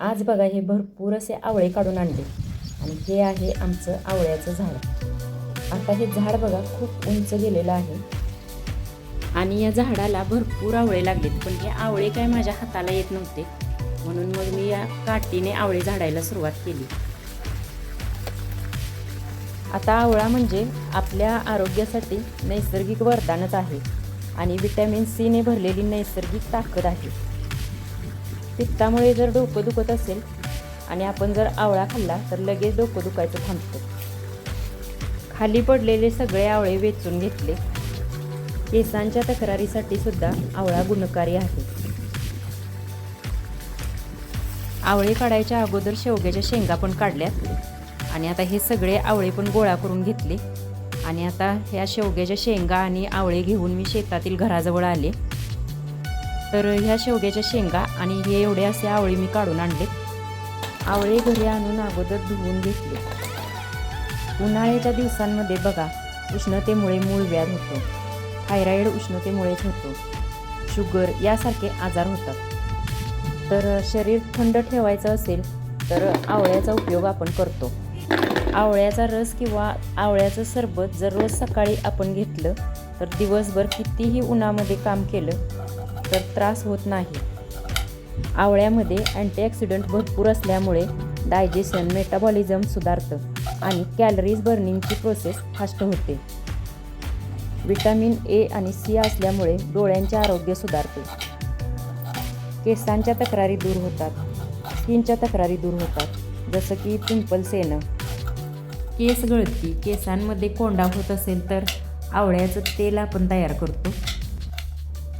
आज बघा हे भरपूर असे आवळे काढून आणले आणि हे आहे आमचं आवळ्याचं झाड. आता हे झाड बघा खूप उंच गेलेलं आहे आणि या झाडाला भरपूर आवळे लागलेत, पण हे आवळे काय माझ्या हाताला येत नव्हते, म्हणून मग मी या काठीने आवळे झाडायला सुरुवात केली. आता आवळा म्हणजे आपल्या आरोग्यासाठी नैसर्गिक वरदानच आहे आणि व्हिटॅमिन सी ने भरलेली नैसर्गिक ताकद आहे. पित्तामुळे जर डोकं दुखत असेल आणि आपण जर आवळा खाल्ला तर लगेच डोकं दुखायचं थांबतं. खाली पडलेले सगळे आवळे वेचून घेतले. केसांच्या तक्रारीसाठी सुद्धा आवळा गुणकारी आहे. आवळे काढायच्या अगोदर शेवग्याच्या शेंगा पण काढल्यात आणि आता हे सगळे आवळे पण गोळा करून घेतले आणि आता ह्या शेवग्याच्या शेंगा आणि आवळे घेऊन मी शेतातील घराजवळ आले. तर ह्या शेवग्याच्या शेंगा आणि हे एवढे असे आवळे मी काढून आणले. आवळे घरी आणून अगोदर धुवून घेतले. उन्हाळ्याच्या दिवसांमध्ये बघा उष्णतेमुळे मूळव्याध होतो, थायरॉईड उष्णतेमुळेच होतो, शुगर यासारखे आजार होतात. तर शरीर थंड ठेवायचं असेल तर आवळ्याचा उपयोग आपण करतो. आवळ्याचा रस किंवा आवळ्याचं सरबत जर रोज सकाळी आपण घेतलं तर दिवसभर कितीही उन्हामध्ये काम केलं तर त्रास होत नाही. आवळ्यामध्ये अँटीऑक्सिडंट भरपूर असल्यामुळे डायजेशन, मेटाबॉलिझम सुधारतं आणि कॅलरीज बर्निंगची प्रोसेस फास्ट होते. विटॅमिन ए आणि सी असल्यामुळे डोळ्यांचे आरोग्य सुधारते. केसांच्या तक्रारी दूर होतात, स्किनच्या तक्रारी दूर होतात, जसं की पिंपल्स येणं, केस गळती, केसांमध्ये कोंडा होत असेल तर आवळ्याचं तेल आपण तयार करतो.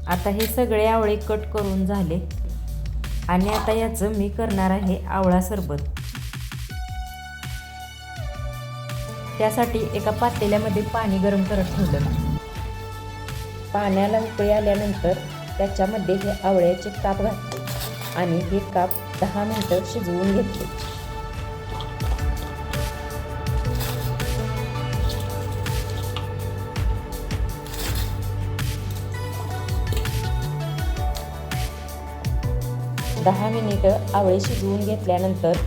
आता हे सगळे आवळे कट करून झाले आणि आता याचं मी करणार आहे आवळा सरबत. त्यासाठी एका पातेल्यामध्ये पाणी गरम करत ठेवलं. पाण्याला उकळी आल्यानंतर त्याच्यामध्ये हे आवळ्याचे काप घातले आणि हे काप 10 मिनिटं शिजवून घेतले. दहा मिनिटं आवळे शिजवून घेतल्यानंतर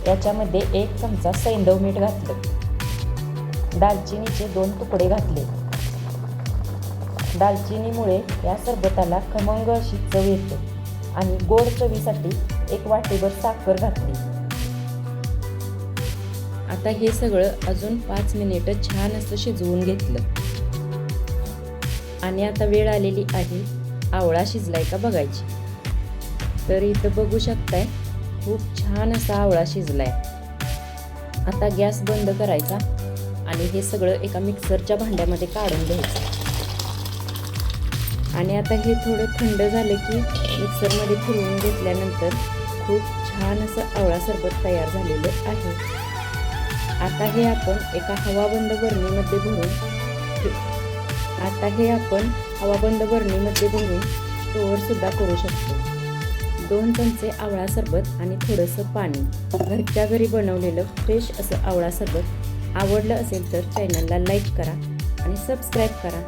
याच्यामध्ये 1 चमचा सैंधव मीठ घातलं. दालचिनीचे 2 तुकडे घातले. दालचिनीमुळे या सरबताला खमंग अशी चव येते आणि गोड चवीसाठी 1 वाटीभर साखर घातली. आता हे सगळं अजून 5 मिनिटं छान असं शिजवून घेतलं आणि आता वेळ आलेली आहे आवळा शिजलाय का बघायची. तर इथं बघू शकताय खूप छान असा आवळा शिजलाय. आता गॅस बंद करायचा आणि हे सगळं एका मिक्सरच्या भांड्यामध्ये काढून घ्यायचं आणि आता हे थोडं थंड झालं की मिक्सरमध्ये फिरवून घेतल्यानंतर खूप छान असं आवळा सरबत तयार झालेलं आहे. आता हे आपण एका हवाबंद बरणीमध्ये भरून स्टोअर सुद्धा करू शकतो. 2 चमचे आवळा सरबत आणि थोडंसं पाणी, घरच्या घरी बनवलेलं फ्रेश असं आवळा सरबत. आवडलं असेल तर चॅनलला लाईक करा आणि सबस्क्राईब करा.